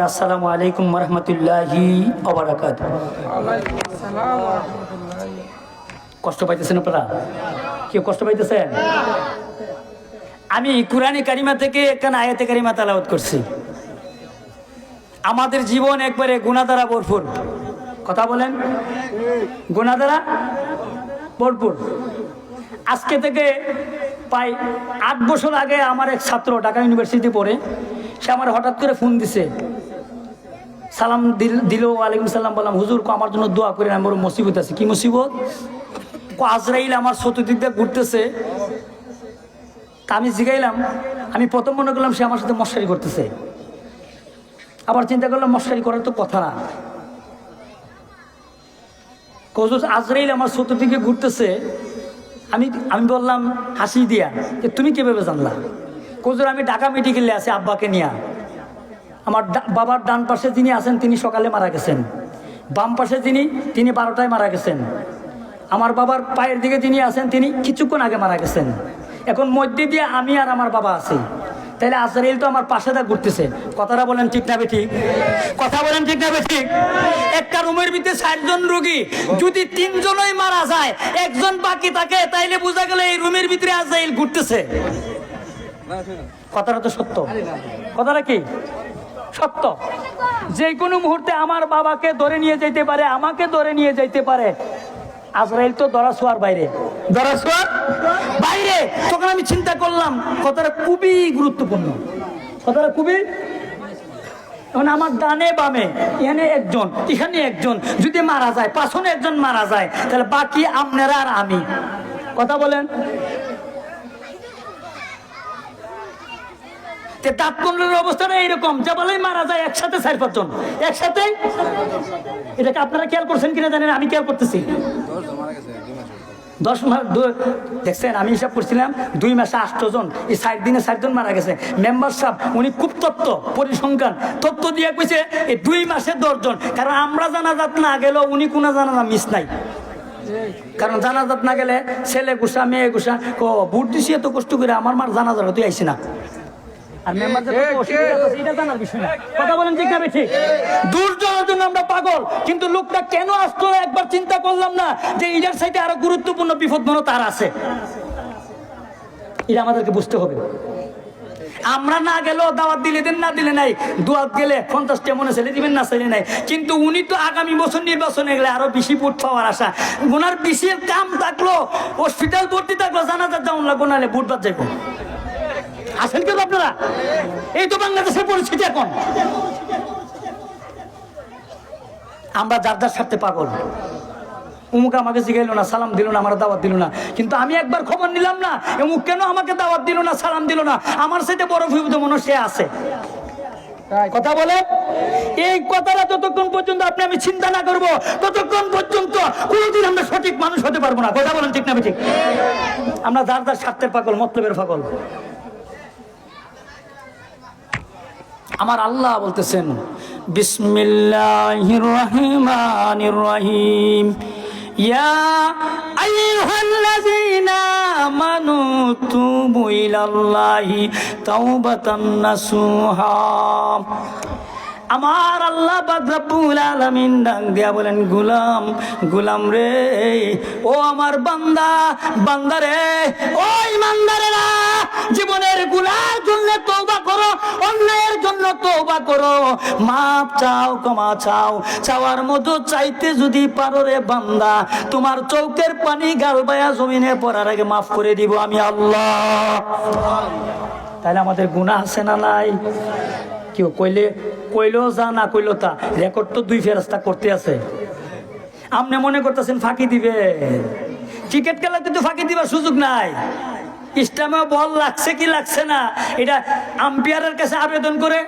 আসসালামু আলাইকুম রহমতুল্লাহি কষ্ট পাইতেছেন আপনারা? কেউ কষ্ট পাইতেছেন? আমি কুরআনে কারিমা থেকে একখানা আয়াতে কারিমা তেলাওয়াত করছি। আমাদের জীবন একবারে গুনাহ দ্বারা ভরপুর। কথা বলেন, গুনাহ দ্বারা ভরপুর। আজকে থেকে প্রায় 8 বছর আগে আমার এক ছাত্র ঢাকা ইউনিভার্সিটি পড়ে, সে আমার হঠাৎ করে ফোন দিছে, সালাম দিল, ওয়ালাইকুম সালাম। বললাম হুজুর আমার জন্য দোয়া করেন, আমার মুসিবত আছে। কি মুসিবত? আজরাইল আমার চতুর্দিক দিয়ে ঘুরতেছে। তা আমি জিগাইলাম, আমি প্রথম মনে করলাম সে আমার সাথে মশারি করতেছে, আবার চিন্তা করলাম মশারি করার তো কথা না। হুজুর আজরাইল আমার চতুর্দিকে ঘুরতেছে। আমি বললাম হাসি দিয়া যে তুমি কিভাবে জানলা? হুজুর আমি ঢাকা মেডিকেলে আছি আব্বাকে নিয়ে। আমার বাবার ডান পাশে যিনি আছেন তিনি সকালে মারা গেছেন, বাম পাশে তিনি 12টায় মারা গেছেন। আমার বাবার পায়ের দিকে যিনি আছেন তিনি কিছুক্ষণ আগে মারা গেছেন। এখন মধ্যে দিয়ে আমি আর আমার বাবা আছি। তাহলে আজরাইল তো আমার পাশে দা ঘুরতেছে। কথাটা বলেন ঠিক না বেঠিক? কথা বলেন ঠিক না বেঠিক? একটা রুমের ভিতরে 4 জন রোগী, যদি 3 জনই মারা যায়, একজন বাকি থাকে, তাইলে বোঝা গেল এই রুমের ভিতরে আজরাইল ঘুরতেছে। কথাটা তো সত্য। কথাটা কি সত্য? যে কোনো মুহূর্তে আমার বাবাকে ধরে নিয়ে যেতে পারে, আমাকে ধরে নিয়ে যেতে পারে। আজরাইল তো ধরাছোঁয়ার বাইরে, ধরাছোঁয়ার বাইরে। তখন আমি চিন্তা করলাম কথাটা খুবই গুরুত্বপূর্ণ, কথাটা খুবই। এখন আমার ডানে বামে এখানে একজন, এখানে একজন যদি মারা যায়, পাছনে একজন মারা যায়, তাহলে বাকি আপনারা আর আমি। কথা বলেন। তাৎপর্যের অবস্থাটা এইরকম, যে বলেই মারা যায় একসাথে 4-5 জন একসাথে। এটাকে আপনারা খেয়াল করছেন কিনা জানেন, আমি খেয়াল করতেছি। 10 মাস দেখছেন, আমি হিসাব করছিলাম 2 মাসে 8 জন, এই 4 দিনে 4 জন মারা গেছে। মেম্বার সাহেব উনি খুব তত্ত্ব পরিসংখ্যান তত্ত্ব দিয়ে কইছে এই 2 মাসে 10 জন। কারণ আমরা জানাজাত না গেলেও উনি কোনো জানাজা মিস নাই। কারণ জানাজাত না গেলে ছেলে গুসা মেয়ে গুসা ভোট দিছি এত কষ্ট করে, আমার মার জানাজার তুই আইসি না। আর জানার বিষয় না। কথা বলেন ঠিক না ঠিক? দূর যাওয়ার জন্য আমরা পাগল, কিন্তু লোকটা কেন আসতো একবার চিন্তা করলাম না যে এটার সাইডে আরো গুরুত্বপূর্ণ বিপদ মনে তার আছে। এটা আমাদেরকে বুঝতে হবে। আমরা না গেলেও দাওয়াত দিলে দেন, না দিলে নাই। দুয়াত গেলে 50টা মনে ছেলে দিবেন, না ছেলে নাই। কিন্তু উনি তো আগামী বছর নির্বাচনে গেলে আরো বেশি ভোট পাওয়ার আশা। ওনার বেশি কাম থাকলো, হসপিটাল ভর্তি থাকলো, জানাজার যাওয়ান লাগবো, নাহলে ভোট বাদ যাইব। আসেন কেন আপনারা? এই তো বাংলাদেশের পরিস্থিতি এখন। আমরা যার যার সাথে পাগল। অমুক আমাকে জিগাইল না, সালাম দিল না, আমার দাওয়াত দিল না। কিন্তু আমি একবার খবর নিলাম না, অমুক কেন আমাকে দাওয়াত দিল না, সালাম দিল না। আমার সাথে বড় বিপদ মনে সে আছে। কথা বলে, এই কথাটা যতক্ষণ পর্যন্ত আপনি আমি চিন্তা না করবো, ততক্ষণ পর্যন্ত কোনোদিন আমরা সঠিক মানুষ হতে পারবো না। কথা বলেন ঠিক না ঠিক? আমরা যার যার স্বার্থের পাগল, মতলবের পাগল। আমার আল্লাহ বলতেছেন বিসমিল্লাহির রহমানির রহিম, ইয়া আইয়ুহাল্লাযীনা আমানু তুবু ইলাল্লাহি তাওবাতান নাসুহা। আমার আল্লাহ পাক রব্বুল আলামিন ডাক দিয়া বলেন, গোলাম গোলাম রে, ও আমার বান্দা বান্দা রে, ও ইমানদারেরা, জীবনের গুনাহের জন্য তওবা করো, অন্যায়ের জন্য তওবা করো, মাপ চাও, ক্ষমা চাও। চাওয়ার মতো চাইতে যদি পারো রে বান্দা, তোমার চোখের পানি গাল বায়া জমিনে পড়ার আগে মাফ করে দিব আমি আল্লাহ। তাহলে আমাদের গুনাহ আছে না নাই? কেউ কইলেও যা, না কইলো তা, রেকর্ড তো 2 ফেরেশতা করতে আছে। আপনি মনে করতেছেন ফাঁকি দিবে? ক্রিকেট খেলাতে তো ফাঁকি দিবার সুযোগ নাই। ইসলামে বল লাগছে কি লাগছে না, এটা আম্পায়ারের কাছে আবেদন করে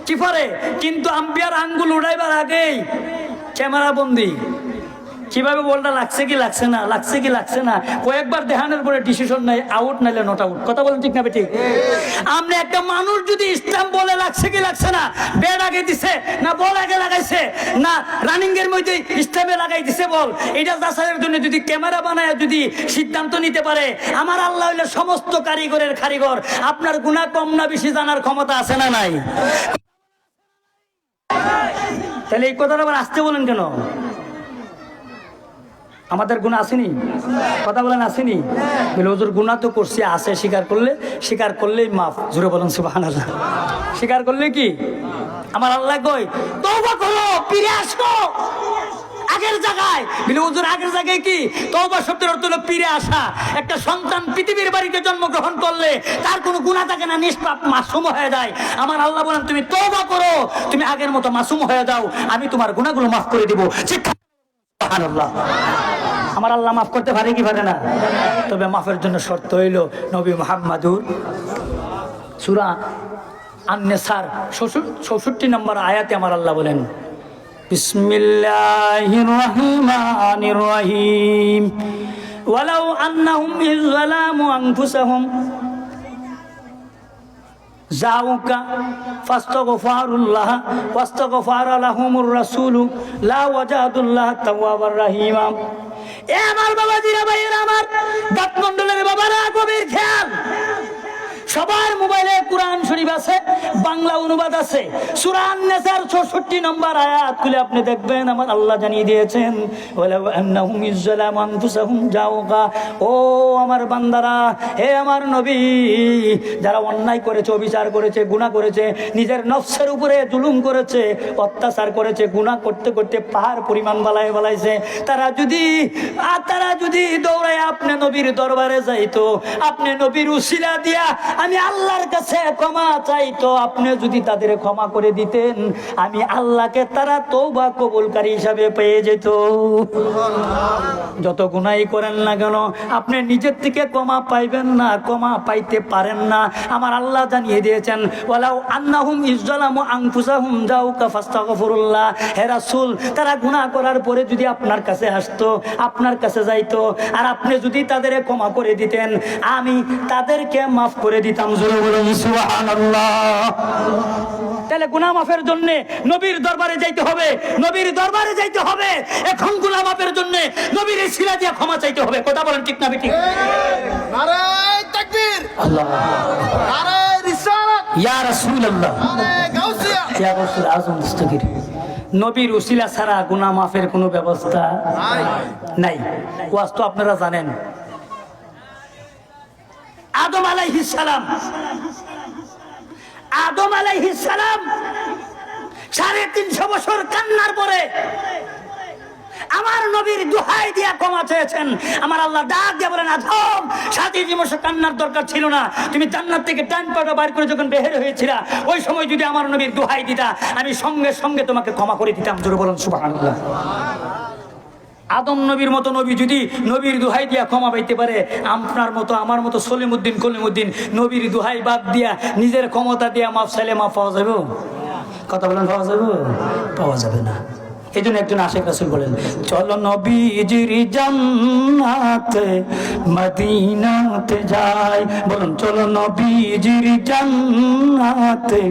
কিপারে, কিন্তু আম্পায়ার আঙ্গুল উড়াইবার আগেই ক্যামেরা বন্দি। কিভাবে বলটা লাগছে কি লাগছে না, লাগছে কি লাগছে না, কয়েকবার দেখানোর পরে ডিসিশন নাই, আউট নাইলে নট আউট। কথা বলেন ঠিক না ঠিক? আপনি একটা মানুষ যদি ইসলাম বলে লাগছে কি লাগছে না, ব্যাট আগে দিছে না বল আগে লাগাইছে, না রানিং এর মধ্যে ইসলামে লাগাই দিছে বল, এটা যাচাইয়ের জন্য যদি ক্যামেরা বানায় যদি সিদ্ধান্ত নিতে পারে, আমার আল্লাহ হইলে সমস্ত কারিগরের কারিগর। আপনার গুনাহ কম না বেশি জানার ক্ষমতা আছে না নাই? তাহলে এই কথাটা আবার আসতে বলেন কেন? আমাদের গুনাহ আসেনি? কথা বলেন আসেনি? বলে হুজুর গুনাহ তো করছি, আছে, স্বীকার করলেই মাফ। জোরে বলেন সুবহানাল্লাহ। স্বীকার করলে কি আমার আল্লাহ কই তওবা করো, ফিরে আসো আগের জায়গায়। বলে হুজুর আগের জায়গায় কি? তওবা শব্দের অর্থ হলো ফিরে আসা। একটা সন্তান পৃথিবীর বাড়িতে জন্মগ্রহণ করলে তার কোনো গুনাহ থাকে না, নিষ্পাপ মাসুম হয়ে যায়। আমার আল্লাহ বলেন তুমি তওবা করো, তুমি আগের মতো মাসুম হয়ে যাও, আমি তোমার গুনাহগুলো মাফ করে দিব। সুবহানাল্লাহ। আমার আল্লাহ মাফ করতে পারে কি পারে না? তবে মাফের জন্য শর্ত হইল নবী মুহাম্মাদুর সূরা আন-নিসার ৬৬ নম্বর আয়াতে আমার আল্লাহ বলেন বিসমিল্লাহির রহমানির রহিম ওয়ালাউ আন্নাহুম ইযলামু আনফুসাহুম জাউকা ফাস্তাগফিরুল্লাহ ওয়াস্তাগফারা লাহুমুর রাসূলু লা ওয়াজাদুল্লাহ তাওয়াবার রহিমা। এ আমার বাবাজিরা, ভাইয়েরা, আমার দাঁতমণ্ডলের বাবারা, গভীর খেয়াল। সবার মোবাইলে কোরআন শরীফ আছে, বাংলা অনুবাদ আছে। সূরা আন-নিসার ৬৬ নম্বর আয়াত খুলে আপনি দেখবেন আমার আল্লাহ জানিয়ে দিয়েছেন ওয়ালাউ আন্নাহুম ইযলামু আনফুসাহুম জাউকা। ও আমার বান্দারা, হে আমার নবী, যারা অন্যায় করেছে, অবিচার করেছে, গুনাহ করেছে, নিজের নফসের উপরে জুলুম করেছে, অত্যাচার করেছে, গুনাহ করতে করতে পাহাড় পরিমাণ বালাইছে, তারা যদি দৌড়ায় আপনি নবীর দরবারে যাইতো, আপনি নবীর উসিলা দিয়া আমি আল্লাহর কাছে ক্ষমা চাইতো, আপনি যদি তাদের ক্ষমা করে দিতেন, আমি আল্লাহকে তারা তওবা কবুলকারী হিসাবে পেয়ে যেত। যত গুনাহই করেন না কেন আপনি নিজের থেকে ক্ষমা পাইবেন না, ক্ষমা পাইতে পারেন না। আমার আল্লাহ জানিয়ে দিয়েছেন ওয়ালাউ আন্নাহুম ইযলামু আনফুসাহুম জাউকা ফাস্তাগফিরুল্লাহ। হে রাসূল, তারা গুনাহ করার পরে যদি আপনার কাছে আসতো, আপনার কাছে যাইতো, আর আপনি যদি তাদের ক্ষমা করে দিতেন, আমি তাদেরকে মাফ করে দিতাম। জোরে বলুন সুবহানাল্লাহ। তাহলে গুনাহ মাফের জন্য নবীর দরবারে যাইতে হবে, নবীর দরবারে যাইতে হবে। এখন গুনাহ মাফের জন্য নবীর সিলা দিয়ে ক্ষমা চাইতে হবে। কথা বলেন ঠিক না বেঠিক? নারে তাকবীর, আল্লাহ, নারে রিসালাত, ইয়া রাসূলুল্লাহ, নারে গাউসিয়া, ইয়া রাসূল আযম দস্তগীর। নবীর উসিলা ছাড়া গুনাহ মাফের কোনো ব্যবস্থা নাই। ওয়াজ তো আপনারা জানেন। আদম আলাইহিস সালাম ৩৫০ বছর কান্নার পরে আমার নবীর দোহাই দিয়া ক্ষমা চেয়েছেন। আমার আল্লাহ ডাক দিয়ে বলেন আদম, ৩৭ বছর কান্নার দরকার ছিল না। তুমি জান্নাত থেকে টাইম পাটা বাইর করে যখন বের হয়েছিলা, ওই সময় যদি আমার নবীর দোহাই দিতা, আমি সঙ্গে সঙ্গে তোমাকে ক্ষমা করে দিতাম। জোরে বলেন সুবহানাল্লাহ। আদম নবীর মতো নবী যদি নবীর দোহাই দিয়া ক্ষমা পাইতে পারে, আপনার মতো আমার মতো সলিমুদ্দিন কলিমুদ্দিন নবীর দোহাই বাদ দিয়া নিজের ক্ষমতা দিয়া মাফ চাইলে মাফ পাওয়া যাবে? কথা বলেন, পাওয়া যাবে? পাওয়া যাবে না। এই জন্য একজন আশিক রাসূল বলেন চলো নবীজির জান্নাতে মদিনাতে যাই। বলুন চলো নবীজির জান্নাতে,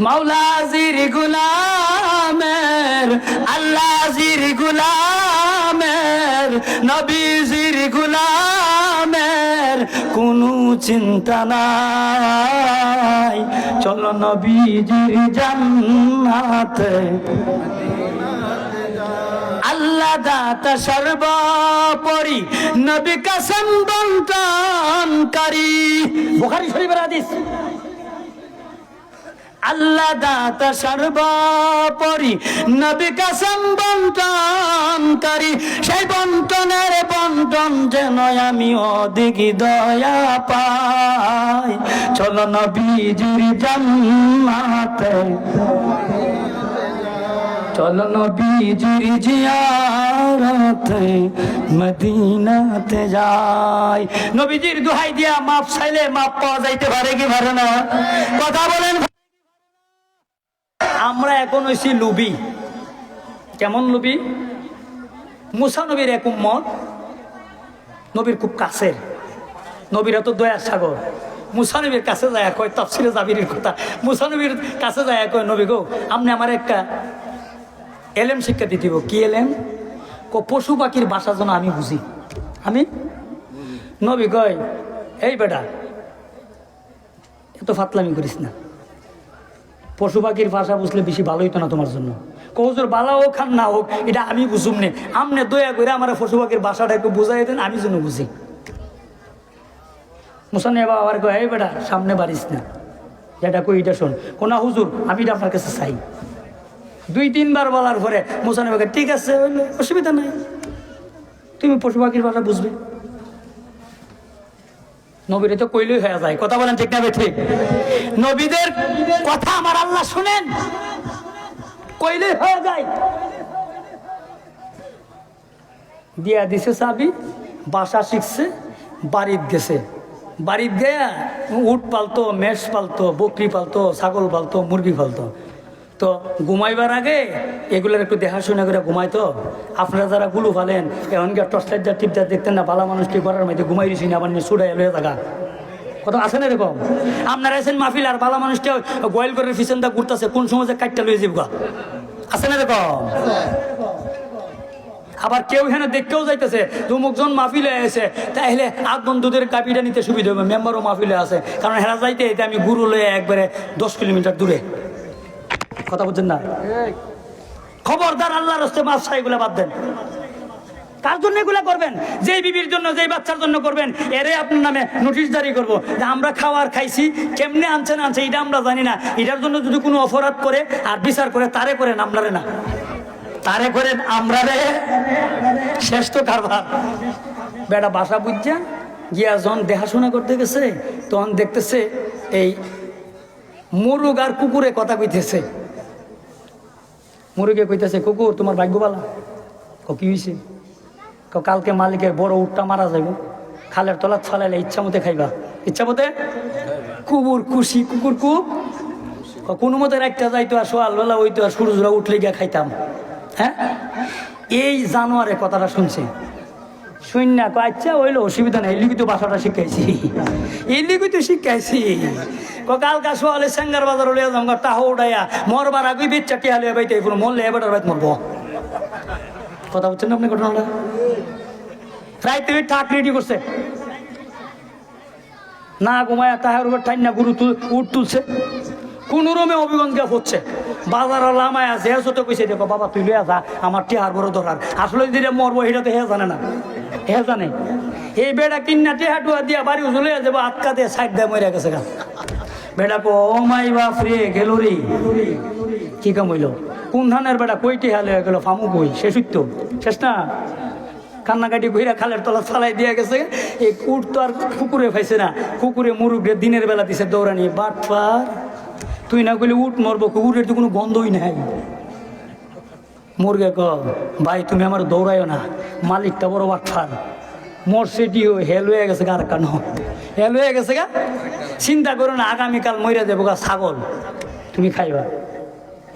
মাওলাজির গুলামের, আল্লাহজির গুলামের, নবীজির গুলামের কোনো চিন্তা নাই। চলো নবীজির জান্নাতে, আল্লাহ দাতা সর্বোপরি, নবী কাসম বন্টনকারী। বুখারী শরীফের হাদিস। আল্লাহ দাতা সর্বোপরি, নবী কাসম বন্টনকারী। সেই বন্টনের বন্টন যেন আমি অধিক দয়া পাই। চলো নবীজির জান্নাতে, চলো নবীজির জিয়ারতে মদিনাতে যাই। নবীজির দোহাই দিয়া মাপ চাইলে মাপ পাওয়া যাইতে পারে কি পারে না? কথা বলেন। আমরা এখন হইছি লুবি। কেমন লুবি? মুসা নবীর এক উম্মত, নবীর খুব কাছের, নবীর এত দয়ার সাগর। মুসা নবীর কাছে যায় কয়, তাফসিরে জাবিরের কথা, মুসা নবীর কাছে যায় কয় নবী গো, আপনি আমার একটা এলেম শিক্ষা দিতে হবে। কি এলেম? পশু পাখির বাসা যেন আমি বুঝি। আমি নবী কয় এই বেটা এত ফাতলামি করিস না, পশু পাখির ভাষা বুঝলে বেশি ভালো হইতো না তোমার জন্য। কহুজুর বালা হোক খান না হোক এটা আমি বুঝুম নে, আমনে দয়া করে আমার পশু পাখির ভাষাটা একটু বুঝাই দেন, আমি যেন বুঝি। মুসানি বাবা আবার কয় এই বেটা সামনে বাড়িস না, যেটা কই এটা শোন। কোনা হুজুর আমি এটা আপনার কাছে চাই। 2-3 বার বলার পরে মুসানি বাবা ঠিক আছে হইলে অসুবিধা নাই, তুমি পশু পাখির ভাষা বুঝবে। নবীরে তো কইলেই হয়ে যায়, কথা বলেন ঠিক না ঠিক? নবীদের কথা আমার আল্লাহ শুনেন, কইলেই হয়ে যায়। দিয়া দিছে চাবি, বাসা শিখছে, বাড়িত গেছে। বাড়িত গিয়া উট পালতো, মেষ পালতো, বকরি পালতো, ছাগল পালতো, মুরগি পালতো। তো ঘুমাইবার আগে এগুলোর একটু দেখাশোনা করে ঘুমাইতো। আপনারা যারা গুলু ফালেন এমনকি টর্চ লাইট টিপটা দেখতেন না, বালা মানুষ কি করার মধ্যে ঘুমাই দিছি না, আবার নিয়ে ছুটাই লয়ে থাকা কথা আছে না এরকম? আপনারা এসেন মাহফিল আর বালা মানুষটা গোয়াল করে ফিসেনটা ঘুরতেছে, কোন সময় যে কাটটা লয়ে যাবো আছে না এরকম? আবার কেউ এখানে দেখতেও যাইতেছে দুমুকজন মাহফিলে এসে, তাহলে আধ বন্ধুদের কাপিটা নিতে সুবিধা হবে। মেম্বারও মাহফিলে আছে, কারণ হেরা যাইতে এতে আমি গুরু লয়ে একবারে 10 কিলোমিটার দূরে। কথা বলছেন না? খবরদার আল্লাহর রাস্তে মাছ এগুলা বাদ দেন। কার জন্য এগুলা করবেন? যেই বিবির জন্য, যেই বাচ্চার জন্য করবেন, এরে আপনার নামে নোটিশ জারি করবো যে আমরা খাওয়ার খাইছি, কেমনে আনছে এটা আমরা জানি না। এটার জন্য যদি কোনো অপরাধ করে আর বিচার করে, তারে করেন, আমরারে না। তারে করেন, আমরারে শেষ তো কারবার। বেটা বাসা বুঝা গিয়া যখন দেখাশোনা করতে গেছে, তখন দেখতেছে এই মুরুগ আর কুকুরে কথা কইতেছে। মুরুগে কইতেছে, কুকুর তোমার ভাগ্যবালা। কি হয়েছে? কালকে মালিকের বড় উটটা মারা যাইব, খালের তলাত ফালাইলে ইচ্ছা মতে খাইবা। ইচ্ছা মতে? কুকুর খুশি, কুকুর খুব কোনো মতে একটা যাইতো, আর সকালবেলা হইতো, আর সূর্যরা উঠলে গিয়া খাইতাম। হ্যাঁ, এই জানোয়ারে কথাটা শুনছে, শূন্য আচ্ছা হইলো অসুবিধা নেই, এলিগি তো বাসাটা শিখাইছি, এলিগি তো শিখাইছি। কালকা সোয়ালে সেঙ্গার বাজার লিয়ে যাম, টাহ উঠাইয়া মরবার আগে বেচ্চা টিয়া লিয়ে বাইতে পুরো মরলে এবার বাইত মরবো। কথা বলছেন না আপনি? ঘটনাটা রাইতে টাক রেডি করছে, না ঘুমায় তাহার উপর ঠাই না গুরু উঠ তুলছে, কোন রমে অভিগঞ্জ হচ্ছে। বাজার লামায় আছে, তো কইছে দেখো বাবা তুই লইয়া যা, আমার টিহার বড় দরকার। আসলে যেটা মরবো সেটা তো হে জানে না, হে জানে। এই বেড়া কিন্না টেহা টুয়া দিয়া বাড়ি চলে যাবো, আটকা দিয়ে সাইড দিয়ে মরে গেছে গা। বেড়া কো ও মাই বাপ রে গেল রে, কি কাম হইল? কোন ধানের বেড়া কই টেহা লইয়া গেল, ফামু কই? শেষ তো শেষ না, কান্নাকাটি কইরা খালের তলা ফালাই দিয়া গেছে। এই উঠ তো আর কুকুরে পাইছে না, কুকুরে মুরুগে দিনের বেলা দিছে দৌড়ানি। বাটপার, তুই না কইলে উঠ মরবো, কুকুরের তো কোনো গন্ধই নাই। মুরগে ক ভাই তুমি আমার দৌড়াইও না, মালিকটা বড় বাটপার, মরসেটিও হেল হয়ে গেছে গা, আর কানো হেল হয়ে গেছে গা। চিন্তা করো না, আগামীকাল মইরা যাবো গা ছাগল, তুমি খাইবা।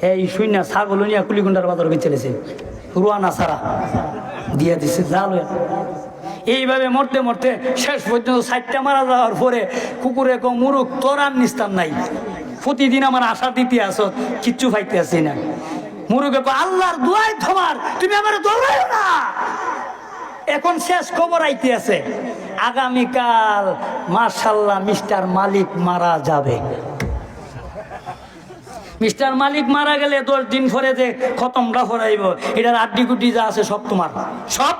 এই শূন্য ছাগল নিয়ে কুলিগুন্ডার বাজার বেচেলেছে, রুয়ানা সারা দিয়া দিছে জাল। এইভাবে মরতে মরতে শেষ পর্যন্ত 60টা মারা যাওয়ার পরে কুকুরে কো মুরুখ তোর আর নিস্তার নাই, প্রতিদিন আমার আশা দিতে আসো, কিচ্ছু পাইতে আসি না। মুরুগে কো আল্লাহর দোয়াই তোমার, তুমি আমার দৌড়াইও না। এখন শেষ খবর আইতে আছে, আগামীকাল মাশাআল্লাহ মিস্টার মালিক মারা যাবে। মিস্টার মালিক মারা গেলে 10 দিন পরে যে খতমটা ফরাইব, এটার আড্ডি গুটি যা আছে সব তোমার, সব।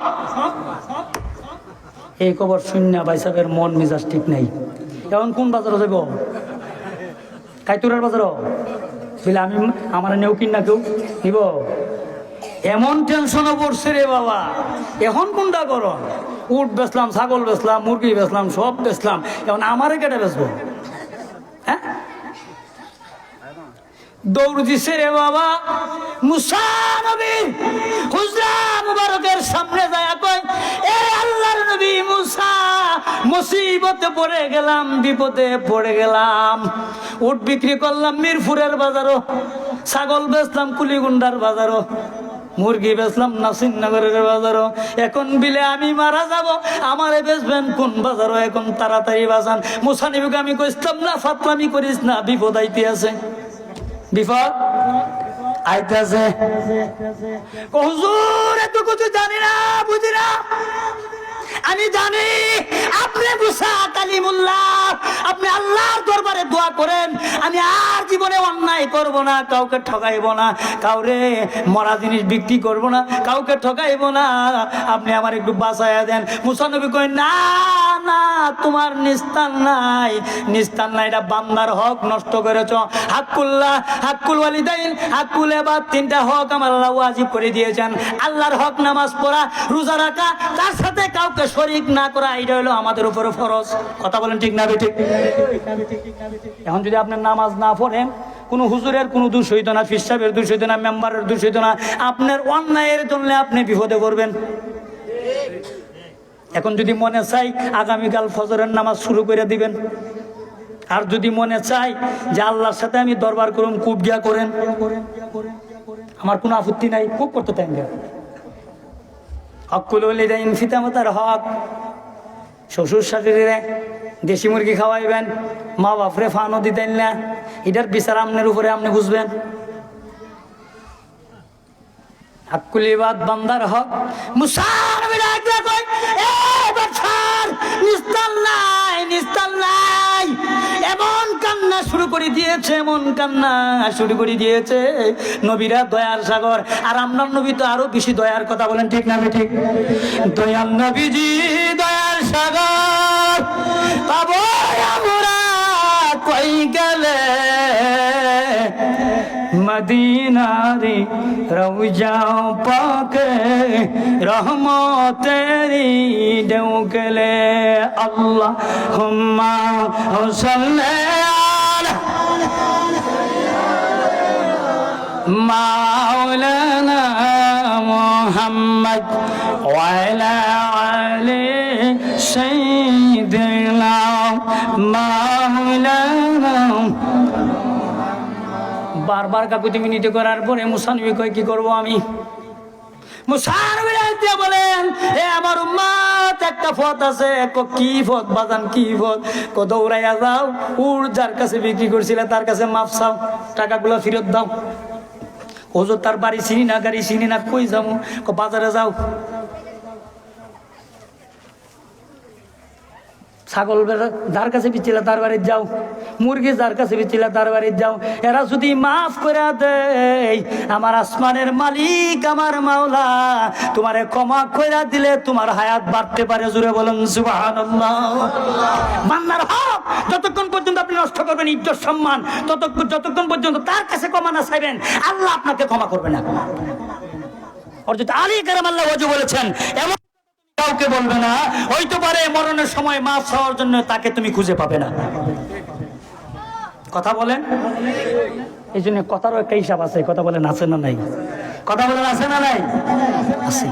এই খবর শূন্য ভাই সাহেবের মন মেজাজ ঠিক নাই। এখন কোন বাজারে যাইব? কাইতুরার বাজার বলে আমি আমার নেও কিন না কেউ নিব, এমন টেনশনও পড়ছে রে বাবা। এখন কোনটা করো? উট বেচলাম, ছাগল বেচলাম, মুরগি বেচলাম, সব বেচলাম, এখন আমারে কেটে বেচবো? হ্যাঁ, দৌড় দিছে রে বাবা। মুসা নবী হুজরা মুবারকের সামনে যায় কয়, এ আল্লাহর নবী মুসা, মুসিবতে পড়ে গেলাম, বিপদে পড়ে গেলাম। উট বিক্রি করলাম মিরপুরের বাজারও, ছাগল বেচলাম কুলিগুন্ডার বাজারও, মুরগি বেচলাম নাসিরনগরের বাজারও। এখন বিলে আমি মারা যাব, আমারে বেচবেন কোন বাজারও? এখন তাড়াতাড়ি বাজান। মুসা নবীকে আমি কইতাম না ফাতলামি করিস না, বিপদ আইতে আছে, বিপদ আইতেছে। হুজুর এত কিছু জানি না, বুঝি না, আমি জানি আপনি মুসা কালিমুল্লাহ, আপনি আল্লাহর দরবারে দোয়া করেন আমি আর জীবনে অন্যায় করব না, কাউকে ঠকাইব না, কাউরে মরা জিনিস বিক্রি করব না, কাউকে ঠকাইব না, আপনি আমার একটু বাঁচাইয়া দেন। মুসা নবী কই না না, তোমার নিস্তার নাই, নিস্তার নাই, এটা বান্দার হক নষ্ট করেছ। হাক্কুল্লাহ, হাক্কুল ওয়ালিদাইন, হাক্কুল ইবাদ, তিনটা হক আমার আল্লাহ ওয়াজিব করে দিয়েছেন। আল্লাহর হক নামাজ পড়া, রোজা রাখা, তার সাথে কাউকে শরীক না করা, এটা হলো আমাদের উপরে ফরজ। কথা বলেন ঠিক না বেঠিক? এখন যদি আপনার নামাজ না পড়েন, কোনো হুজুরের কোনো দোষ হইত না, ফির সাহেবের দোষ হইত না, মেম্বারের দোষ হইত না, আপনার অন্যায়ের জন্য আপনি বিপদে পড়বেন। এখন যদি মনে চাই আগামীকাল ফজরের নামাজ শুরু করে দিবেন, আর যদি মনে চাই যে আল্লাহর সাথে আমি দরবার করুন, কূপ গিয়া করেন, আমার কোনো আপত্তি নাই, খুব করতে টাইম দেন। হকুল ওয়ালিদাইন, পিতামাতার হক, শ্বশুর শাশুড়িরে দেশি মুরগি খাওয়াইবেন, মা বাপরে ফানও দিতেন না, এটার বিচার আপনার উপরে আপনি বুঝবেন। হাক্কুল ইবাদ, বান্দার হক। মুসা নবী ডাক দিয়া কয়, এ বাদশাহ, নিস্তার নাই, নিস্তার নাই। এমন কান্না শুরু করে দিয়েছে, এমন কান্না শুরু করে দিয়েছে। নবীরা দয়ার সাগর, আর আপনার নবী তো আরো বেশি দয়ার। কথা বলেন ঠিক না ঠিক? দয়াল নবীজি দয়ার সাগর, পাবো আমরা কই গেলে মদিনারি রওজা পাকে রহমতেরি ঢেউ গেলে। আল্লাহুম্মা সাল্লি আলা মাওলানা মুহাম্মদ ওয়া আলা আলি সাইয়্যিদিনা মাওলানা। বারবার কাকুতি মিনিট করার পরে মুসা নবী কয়, কি করবো আমি? মুসা নবী রাইতে বলেন, এ আমার উম্মত, একটা পথ আছে। কি পথ বাজান, কি পথ? দৌড়াইয়া যাও, উর যার কাছে বিক্রি করছিলে তার কাছে মাপ চাও, টাকাগুলো ফেরত দাও। ওজোর তার বাড়ি চিনি না, গাড়ি চিনি না, কই যাবো? বাজারে যাও, ছাগল যার কাছে বিচ্ছিলা তার বাড়িতে যাও, মুরগি যার কাছে বিচ্ছিলা তার বাড়িতে যাও। এরা যদি মাফ করে দেয়, আমার আসমানের মালিক, আমার মাওলা তোমারে ক্ষমা করে দিলে তোমার হায়াত বাড়তে পারে। জুড়ে বলুন সুবহানাল্লাহ। বান্দার হক যতক্ষণ পর্যন্ত আপনি নষ্ট করবেন, ইজ্জত সম্মান, যতক্ষণ পর্যন্ত তার কাছে ক্ষমা না চাইবেন, আল্লাহ আপনাকে ক্ষমা করবে না। অর্থাৎ আলী কারাম আল্লাহ ওয়াজু বলেছেন, এমন কাউকে বলবে না, হইতে পারে মরণের সময় মাফ চাওয়ার জন্য তাকে তুমি খুঁজে পাবে না। কথা বলেন, এই জন্য কথারও একটা হিসাব আছে। কথা বলেন আছে না নাই? কথা বলেন আছে না নাই? আছে।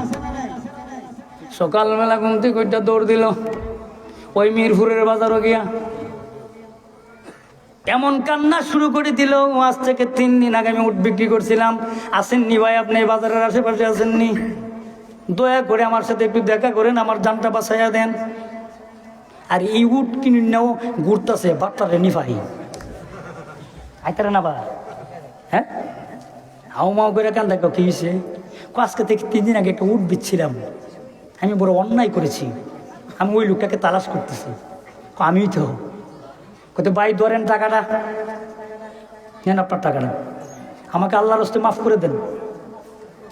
সকালবেলা ঘুম থেকে ওইটা দৌড় দিল ওই মিরপুরের বাজারও গিয়া, এমন কান্না শুরু করে দিল। আজ থেকে 3 দিন আগে আমি উট বিক্রি করছিলাম। আসেননি ভাই, আপনি এই বাজারের আশেপাশে আসেননি? দয়া করে আমার সাথে একটু দেখা করেন, আমার জানটা বাঁচাইয়া দেন। আর এই উট কিনে নেও ঘুরতেছে, বাচ্চারে নিফাই আইতারে না বা, হ্যাঁ হাও মাও করে কান দেখো কি হয়েছে? আজকে থেকে 3 দিন আগে একটা উট বিচ্ছিলাম, আমি বড় অন্যায় করেছি, আমি ওই লোকটাকে তালাশ করতেছি। আমি তো কত ভাই ধরেন টাকাটা, নেন আপনার টাকাটা, আমাকে আল্লাহর রাস্তায় মাফ করে দেন।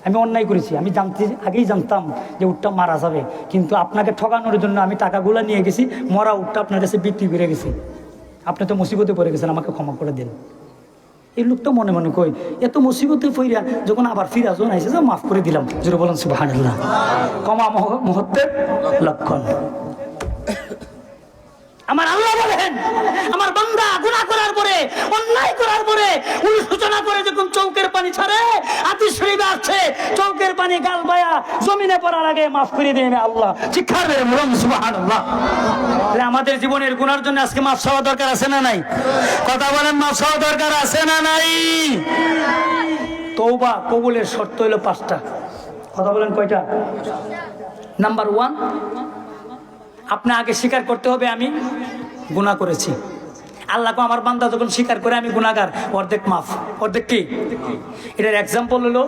আমি অন্যায় করেছি, আমি আগেই জানতাম যে উটটা মারা যাবে, কিন্তু আপনাকে ঠকানোর জন্য আমি টাকাগুলো নিয়ে গেছি, মরা উটটা আপনার কাছে বিক্রি করে গেছি। আপনি তো মুসিবতে পড়ে গেছেন, আমাকে ক্ষমা করে দেন। এই লোকটা মনে মনে কই, এত মুসিবতে পইরা যখন আবার ফিরাজন আইসে, যে মাফ করে দিলাম। জোরে বলেন সুবহানাল্লাহ। ক্ষমা মহত্বের লক্ষণ। আমার আল্লাহ বলেন, আমার বান্দা গুনাহ করার পরে, অন্যায় করার পরে, অনুশোচনা করে যখন চৌকের পানি ছাড়ে, হাদিস শরীফে আছে, চৌকের পানি গাল বায়া জমিনে পড়ার আগে মাফ করে দিবে আল্লাহ। শিক্ষার বের বলুন সুবহানাল্লাহ। তাহলে আমাদের জীবনের গুনার জন্য আজকে মাফ চাওয়া দরকার আছে না নাই? কথা বলেন, মাফ চাওয়া দরকার আছে না নাই? তওবা কবুলের শর্ত হলো 5টা। কথা বলেন কয়টা? নাম্বার 1, আপনি আগে স্বীকার করতে হবে আমি গুনাহ করেছি। আল্লাহকে আমার বান্দা যখন স্বীকার করে আমি গুনাহগার, অর্ধেক মাফ। অর্ধেক কি? এটার এক্সাম্পল হলো,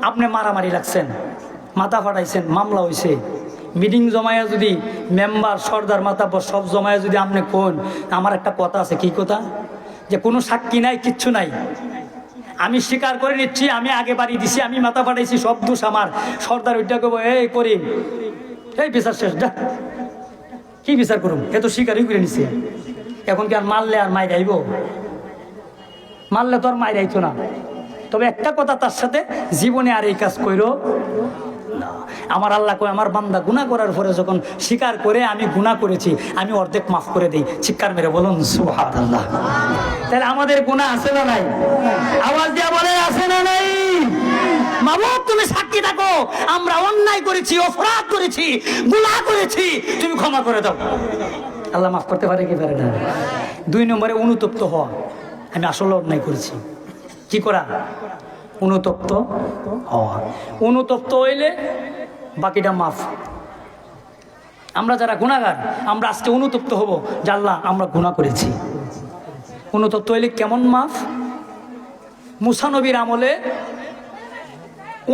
আপনি মারামারি লাগছেন, মাথা ফাটাইছেন, মামলা হয়েছে, মিটিং জমায়া যদি মেম্বার সর্দার মাতাব্বর সব জমায়া যদি আপনি কোন, আমার একটা কথা আছে, কি কথা, যে কোনো সাক্ষী নাই, কিচ্ছু নাই, আমি স্বীকার করে নিচ্ছি, আমি আগে বাড়ি দিছি, আমি মাথা ফাটাইছি, সব দোষ আমার। সর্দার ওইটা কব, এই করিম, এই বিচার শেষ, যা, কি বিচার করুন, এ তো স্বীকারই করে নিছে। এখন কি আর মারলে আর মায়ের আইব? মারলে তো আর মায়ের আইতো না। তবে একটা কথা তার সাথে, জীবনে আর এই কাজ কইরো না। আমার আল্লাহ কয়, আমার বান্দা গুনাহ করার পরে যখন স্বীকার করে আমি গুনাহ করেছি, আমি অর্ধেক মাফ করে দিই। চিৎকার মেরে বলুন সুবহানাল্লাহ। তাহলে আমাদের গুনাহ আছে না নাই? আওয়াজ দিয়া বলে, আছে না নাই? মাবুদ তুমি সাক্ষী থাকো, আমরা অন্যায় করেছি, অপরাধ করেছি, গুনাহ করেছি, তুমি ক্ষমা করে দাও। আল্লাহ মাফ করতে পারে কি পারে না? 2 নম্বরে অনুতপ্ত হওয়া, আমি আসলে অন্যায় করেছি। কি করা? অনুতপ্ত হওয়া। অনুতপ্ত হইলে বাকিটা মাফ। আমরা যারা গুনাহগার, আমরা আজকে অনুতপ্ত হব যে আল্লাহ আমরা গুনাহ করেছি। অনুতপ্ত হইলে কেমন মাফ? মুসা নবীর আমলে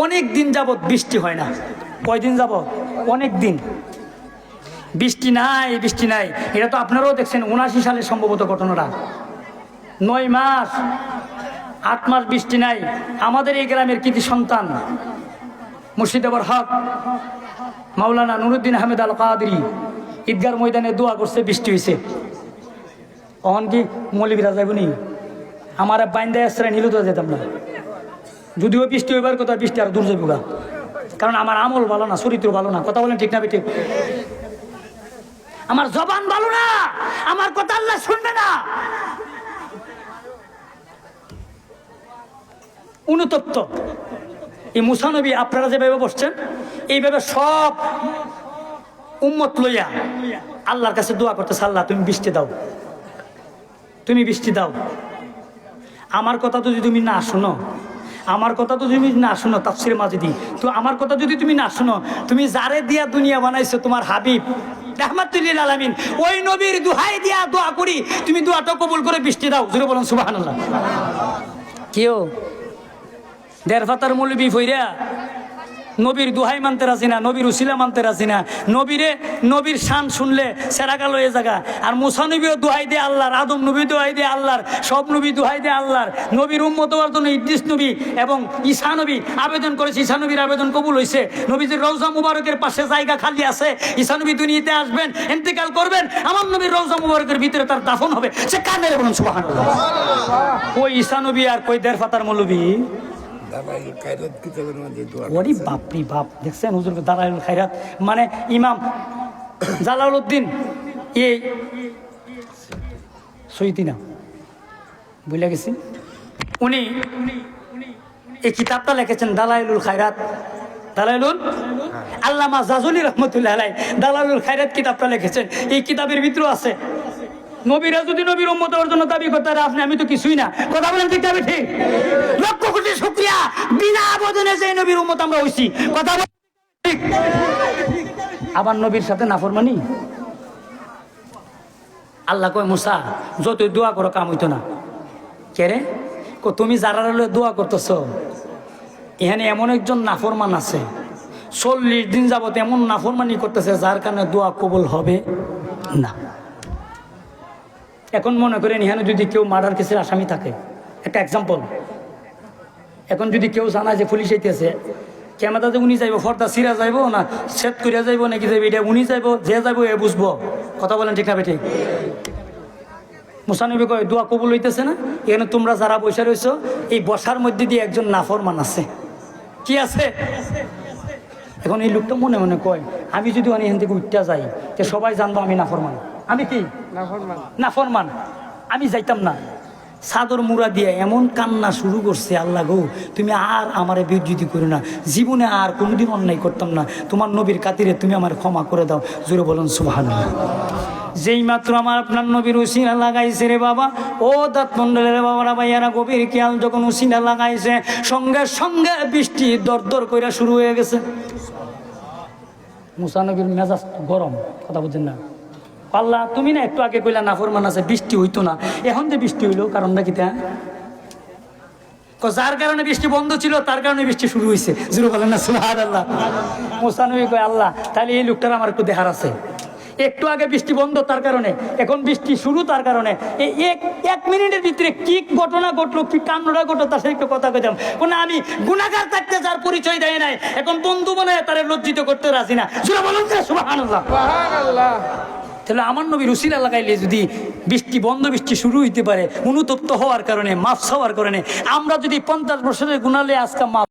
অনেক দিন যাবৎ বৃষ্টি হয় না। কয়দিন যাবৎ? অনেক দিন বৃষ্টি নাই, বৃষ্টি নাই। এটা তো আপনারাও দেখছেন, 79 সালে সম্ভবত ঘটনাটা। 9 মাস 8 মাস বৃষ্টি নাই। আমাদের এই গ্রামের কৃতি সন্তান মুর্শিদাবাদ হক মাওলানা নুরুদ্দিন আহমেদ আল কাদরি ঈদগার ময়দানে দোয়া করছে, বৃষ্টি হয়েছে। তখন কি মৌলবীরা যাইব নি? আমার বাইন্দায় আশ্রয় নিল তো যেতাম না। যদিও বৃষ্টি হইবার কথা, বৃষ্টি আর দূর যাইব গা, কারণ আমার আমল ভালো না, চরিত্র ভালো না। কথা বলেন ঠিক না বেঠিক? আমার জবান ভালো না, আমার কথা আল্লাহ শুনবে না। অনুতপ্ত। এই মুসা নবী আপনারা যেভাবে বসছেন, এইভাবে সব উম্মত লইয়া আল্লাহর কাছে দোয়া করতেছে, আল্লাহ তুমি বৃষ্টি দাও, তুমি বৃষ্টি দাও। আমার কথা তো যদি তুমি না শোনো, আমার কথা তো তুমি না শোনো, তাফসিরে মাজিদি, তো আমার কথা যদি তুমি না শোনো, তুমি যারে দিয়া দুনিয়া বানাইছো, তোমার হাবিব রাহমাতুল লিল আলামিন, ওই নবীর দোহাই দিয়া দোয়া করি, তুমি দোয়াটা কবুল করে বৃষ্টি দাও। জোরে বলুন সুবহানাল্লাহ। কেউ 1.5 পাতার মৌলবি ফইরা নবীর দোহাই মানতে রাজি না, নবীর উসিলা মানতে রাজি না। নবীর শান শুনলে সেরাকাল হয়ে জায়গা। আর মুসা নবীও দোহাই দে আল্লাহর, আদম নবী দোহাই দে আল্লাহর, সব নবী দোহাই দে আল্লাহর। নবীর উম্মত হওয়ার জন্য ইদ্রিস নবী এবং ঈসা নবী আবেদন করেছে, ঈসা নবীর আবেদন কবুল হয়েছে। নবীজির রওজা মুবারকের পাশে জায়গা খালি আছে, ঈসা নবী দুনিয়াতে আসবেন, ইন্তেকাল করবেন, আমার নবীর রওজা মুবারকের ভিতরে তার দাফন হবে। সে কাঁদে বলুন সুবহানাল্লাহ। ওই ঈসা নবী আর কই 1.5 পাতার মৌলবি? ওরে বাপরি বাপ, দেখছেন হুজুর দালাইলুল খায়রাত মানে ইমাম জালালউদ্দিন এই সৈয়দিনা বুঝলে গেছি, উনি এই কিতাবটা লিখেছেন দালাইলুল খায়রাত। দালাইলুল আল্লামা জাজুলি রহমতুল্লাহ আলাইহি দালাইলুল খায়রাত কিতাবটা লিখেছেন। এই কিতাবের ভিতরে আছে, নবীরা যদি নবীর উম্মত হওয়ার জন্য দাবি করতে পারে, আপনি আমি তো কিছুই না। কথা বলেন ঠিক না ঠিক? লক্ষ কোটি শুকরিয়া, বিনা আবেদনে যে নবীর উম্মত আমরা হইছি। কথা বলেন ঠিক? আবার নবীর সাথে নাফরমানি। আল্লাহ কয় মুসা যতই দোয়া করো কাম হইতো না। কে রে? তুমি যারা দোয়া করতেছ, এখানে এমন একজন নাফরমান আছে, 40 দিন যাবত এমন নাফরমানি করতেছে, যার কারণে দোয়া কবুল হবে না। এখন মনে করেন এখানে যদি কেউ মার্ডার কেসের আসামি থাকে, একটা এক্সাম্পল, এখন যদি কেউ জানা যে পুলিশ আইতেছে, ক্যামেরাতে উনি যাইব, ফর্দা সিরা যাইব না সেট করিয়া যাইব নাকি যাইব, এটা উনি যাইব, যে যাইব এ বুঝবো। কথা বলেন ঠিক না ঠিক? মুসা নবী কয় দোয়া কবুল হইতেছে না। এখানে তোমরা যারা বসে রয়েছো, এই বসার মধ্যে দিয়ে একজন নাফরমান আছে। কি আছে? এখন এই লোকটা মনে মনে কয়, আমি যদি অনেক এখান থেকে উঠতে যাই, তো সবাই জানবো আমি নাফরমান। আমি কি নাফরমান? আমি যাইতাম না। চাদর মুড়া দিয়ে এমন কান্না শুরু করছে, আল্লাহ গো তুমি আর আমারে বিরোধিতা করো না, জীবনে আর কোনোদিন অন্যায় করতাম না, তোমার নবীর খাতিরে তুমি আমার ক্ষমা করে দাও। জোরে বলুন সুবহানাল্লাহ। যেই মাত্র আমার আপনার নবীর উসিলা লাগাইছে রে বাবা, ও দাঁত মন্ডলের বাবারা ভাইয়ারা, গভীর খেয়াল, যখন উসিলা লাগাইছে সঙ্গে সঙ্গে বৃষ্টি দরদর কইরা শুরু হয়ে গেছে। মুসা নবীর মেজাজ গরম। কথা বুঝছেন না? আল্লাহ তুমি না একটু আগে কইলা নাফরমান আছে, বৃষ্টি হইতো না, এখন যে বৃষ্টি হইলো, কারণটা কি? যার কারণে বৃষ্টি বন্ধ ছিল তার কারণে বৃষ্টি শুরু হয়েছে, জুরু বলেন না সুবহানাল্লাহ। মুসা নবী কয় আল্লাহ তাহলে এই লোকটার আমার একটু দেখার আছে, একটু আগে বৃষ্টি বন্ধ তার কারণে, এখন বৃষ্টি শুরু তার কারণে, এই এক মিনিটের ভিতরে কি ঘটনা ঘটলো, কি কাণ্ডটা ঘটলো তার সাথে একটু কথা কইতাম। না আমি গুনাহগার থাকতে যার পরিচয় দেয় নাই, এখন বন্ধু বলে তারে লজ্জিত করতে রাজি না, জুরু বলেন না সুবহানাল্লাহ। তাহলে আমার নবীর উসিলা লাগাইলে যদি বৃষ্টি বন্ধ, বৃষ্টি শুরু হইতে পারে অনুতপ্ত হওয়ার কারণে, মাফ হওয়ার কারণে, আমরা যদি 50 বছরের গুনাহলে আজকে মাফ